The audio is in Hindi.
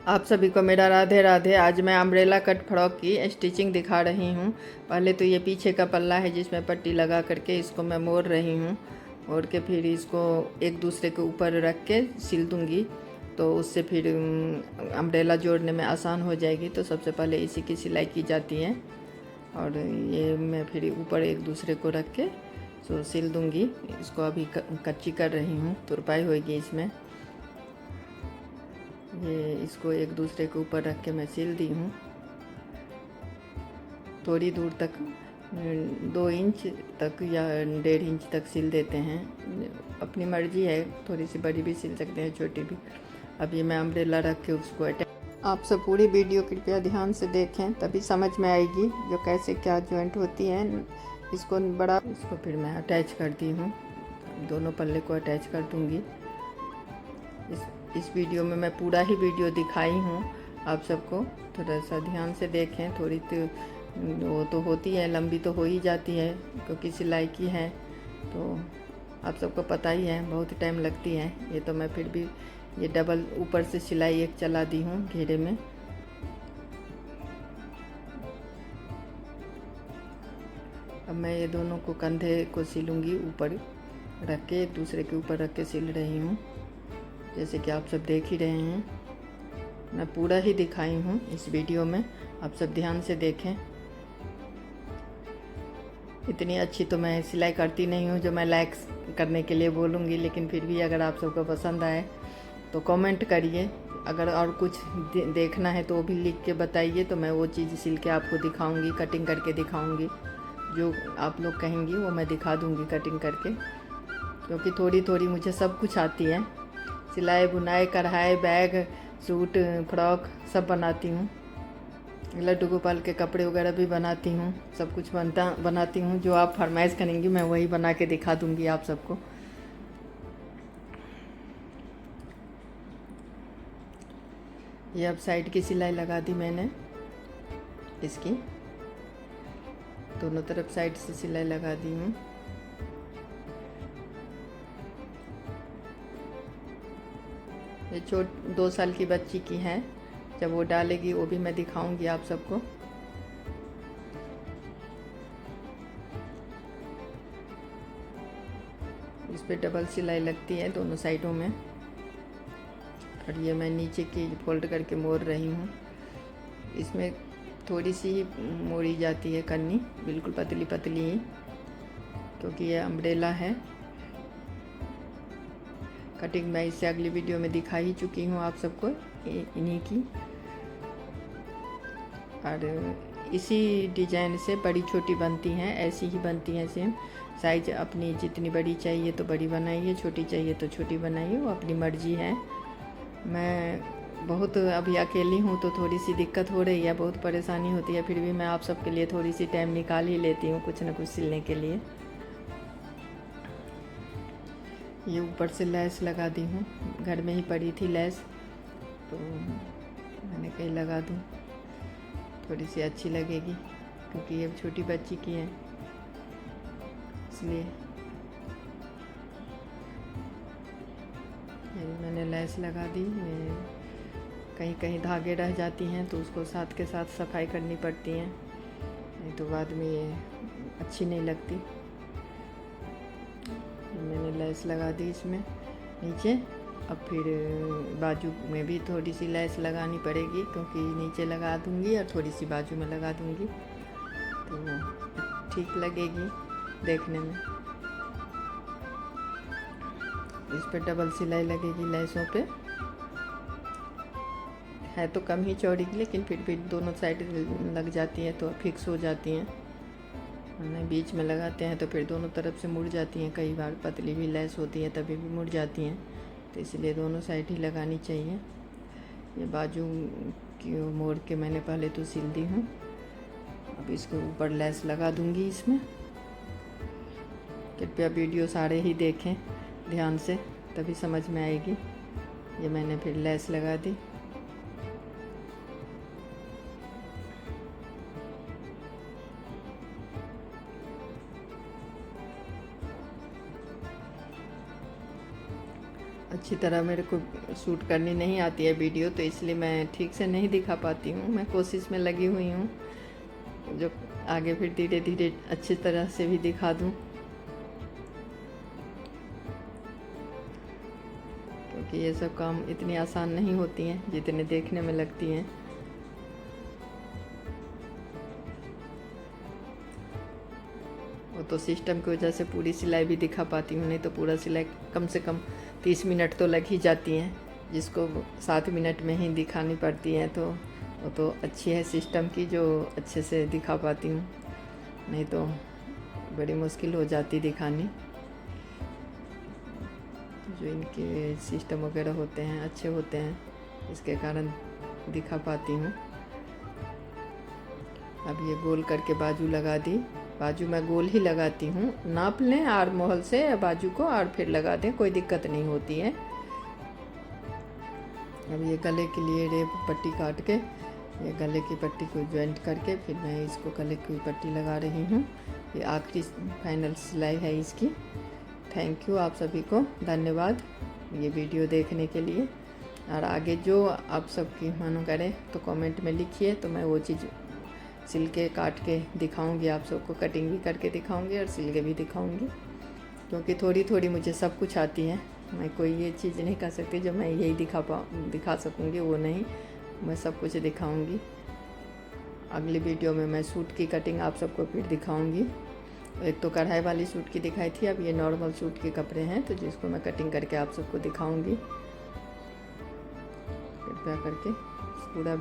आप सभी को मेरा राधे राधे। आज मैं अम्ब्रेला कट फ्रॉक की स्टिचिंग दिखा रही हूँ। पहले तो ये पीछे का पल्ला है जिसमें पट्टी लगा करके इसको मैं मोड़ रही हूँ। मोड़ के फिर इसको एक दूसरे के ऊपर रख के सिल दूँगी, तो उससे फिर अम्ब्रेला जोड़ने में आसान हो जाएगी। तो सबसे पहले इसी की सिलाई की जाती है और ये मैं फिर ऊपर एक दूसरे को रख के तो सिल दूँगी। इसको अभी कच्ची कर रही हूँ, तुरपाई होगी इसमें। ये इसको एक दूसरे के ऊपर रख के मैं सिल दी हूँ। थोड़ी दूर तक 2 इंच तक या 1.5 इंच तक सिल देते हैं, अपनी मर्जी है। थोड़ी सी बड़ी भी सिल सकते हैं, छोटी भी। अब ये मैं अम्ब्रेला रख के उसको आप सब पूरी वीडियो कृपया ध्यान से देखें, तभी समझ में आएगी जो कैसे क्या जॉइंट होती है। इसको फिर मैं अटैच करती हूँ, दोनों पल्ले को अटैच कर दूँगी। इस वीडियो में मैं पूरा ही वीडियो दिखाई हूँ आप सबको, थोड़ा सा ध्यान से देखें। थोड़ी तो वो तो होती है, लंबी तो हो ही जाती है क्योंकि सिलाई की है, तो आप सबको पता ही है बहुत टाइम लगती है। ये तो मैं फिर भी ये डबल ऊपर से सिलाई एक चला दी हूँ घेरे में। अब मैं ये दोनों को कंधे को सिलूँगी, ऊपर रख के एक दूसरे के ऊपर रख के सिल रही हूँ, जैसे कि आप सब देख ही रहे हैं। मैं पूरा ही दिखाई हूँ इस वीडियो में, आप सब ध्यान से देखें। इतनी अच्छी तो मैं सिलाई करती नहीं हूँ जो मैं लाइक करने के लिए बोलूँगी, लेकिन फिर भी अगर आप सबको पसंद आए तो कमेंट करिए। अगर और कुछ देखना है तो वो भी लिख के बताइए, तो मैं वो चीज़ सिल के आपको दिखाऊँगी, कटिंग करके दिखाऊँगी। जो आप लोग कहेंगी वो मैं दिखा दूँगी कटिंग करके, क्योंकि थोड़ी थोड़ी मुझे सब कुछ आती है। सिलाई, बुनाई, कढ़ाई, बैग, सूट, फ्रॉक सब बनाती हूँ। लड्डू गोपाल के कपड़े वगैरह भी बनाती हूँ, सब कुछ बनाती हूँ। जो आप फरमाइश करेंगी मैं वही बना के दिखा दूँगी आप सबको। ये अब साइड की सिलाई लगा दी मैंने, इसकी दोनों तरफ साइड से सिलाई लगा दी हूँ। ये 2 साल की बच्ची की है, जब वो डालेगी वो भी मैं दिखाऊंगी आप सबको। इस पे डबल सिलाई लगती है दोनों साइडों में, और ये मैं नीचे की फोल्ड करके मोड़ रही हूँ। इसमें थोड़ी सी ही मोड़ी जाती है कन्नी, बिल्कुल पतली पतली ही, क्योंकि ये अम्ब्रेला है। कटिंग मैं इससे अगली वीडियो में दिखा ही चुकी हूँ आप सबको इन्हीं की। और इसी डिजाइन से बड़ी छोटी बनती हैं, ऐसी ही बनती हैं सेम। साइज अपनी जितनी बड़ी चाहिए तो बड़ी बनाइए, छोटी चाहिए तो छोटी बनाइए, वो अपनी मर्जी है। मैं बहुत अभी अकेली हूँ तो थोड़ी सी दिक्कत हो रही है, बहुत परेशानी होती है, फिर भी मैं आप सबके लिए थोड़ी सी टाइम निकाल ही लेती हूँ कुछ ना कुछ सिलने के लिए। ये ऊपर से लेस लगा दी हूँ, घर में ही पड़ी थी लेस, तो मैंने कहीं लगा दूँ, थोड़ी सी अच्छी लगेगी, क्योंकि ये छोटी बच्ची की है इसलिए। मैंने लेस लगा दी। कहीं कहीं धागे रह जाती हैं तो उसको साथ के साथ सफाई करनी पड़ती हैं, नहीं तो बाद में ये अच्छी नहीं लगती। मैंने लेस लगा दी इसमें नीचे। अब फिर बाजू में भी थोड़ी सी लेस लगानी पड़ेगी, क्योंकि नीचे लगा दूंगी और थोड़ी सी बाजू में लगा दूंगी, तो ठीक लगेगी देखने में। इस पर डबल सिलाई लगेगी लेसों पे, है तो कम ही चौड़ी की, लेकिन फिर भी दोनों साइड लग जाती हैं तो फिक्स हो जाती हैं। हमने बीच में लगाते हैं तो फिर दोनों तरफ से मुड़ जाती हैं, कई बार पतली भी लेस होती है तभी भी मुड़ जाती हैं, तो इसलिए दोनों साइड ही लगानी चाहिए। ये बाजू की मोड़ के मैंने पहले तो सिल दी हूँ, अब इसको ऊपर लेस लगा दूँगी इसमें। कृपया वीडियो सारे ही देखें ध्यान से, तभी समझ में आएगी। ये मैंने फिर लेस लगा दी। अच्छी तरह मेरे को शूट करनी नहीं आती है वीडियो, तो इसलिए मैं ठीक से नहीं दिखा पाती हूँ। मैं कोशिश में लगी हुई हूँ जो आगे फिर धीरे धीरे अच्छी तरह से भी दिखा दूँ, क्योंकि ये सब काम इतनी आसान नहीं होती हैं जितने देखने में लगती हैं। वो तो सिस्टम की वजह से पूरी सिलाई भी दिखा पाती हूँ, नहीं तो पूरा सिलाई कम से कम 30 मिनट तो लग ही जाती हैं, जिसको 7 मिनट में ही दिखानी पड़ती है। तो वो तो अच्छी है सिस्टम की जो अच्छे से दिखा पाती हूँ, नहीं तो बड़ी मुश्किल हो जाती दिखानी। जो इनके सिस्टम वगैरह होते हैं अच्छे होते हैं, इसके कारण दिखा पाती हूँ। अब ये गोल करके बाजू लगा दी। बाजू मैं गोल ही लगाती हूँ, नाप लें आर मोहल से बाजू को और फिर लगा दें, कोई दिक्कत नहीं होती है। अब ये गले के लिए रेप पट्टी काट के ये गले की पट्टी को जॉइंट करके फिर मैं इसको गले की पट्टी लगा रही हूँ। ये आखिरी फाइनल सिलाई है इसकी। थैंक यू आप सभी को, धन्यवाद ये वीडियो देखने के लिए। और आगे जो आप सबकी मन करे तो कमेंट में लिखिए, तो मैं वो चीज़ सिल के काट के दिखाऊंगी आप सबको, कटिंग भी करके दिखाऊंगी और सिल के भी दिखाऊंगी, क्योंकि थोड़ी थोड़ी मुझे सब कुछ आती है। मैं कोई ये चीज़ नहीं कर सकती जो मैं यही दिखा सकूंगी, वो नहीं, मैं सब कुछ दिखाऊंगी। अगली वीडियो में मैं सूट की कटिंग आप सबको फिर दिखाऊंगी। एक तो कढ़ाई वाली सूट की दिखाई थी, अब ये नॉर्मल सूट के कपड़े हैं, तो जिसको मैं कटिंग करके आप सबको दिखाऊंगी। कृपया करके पूरा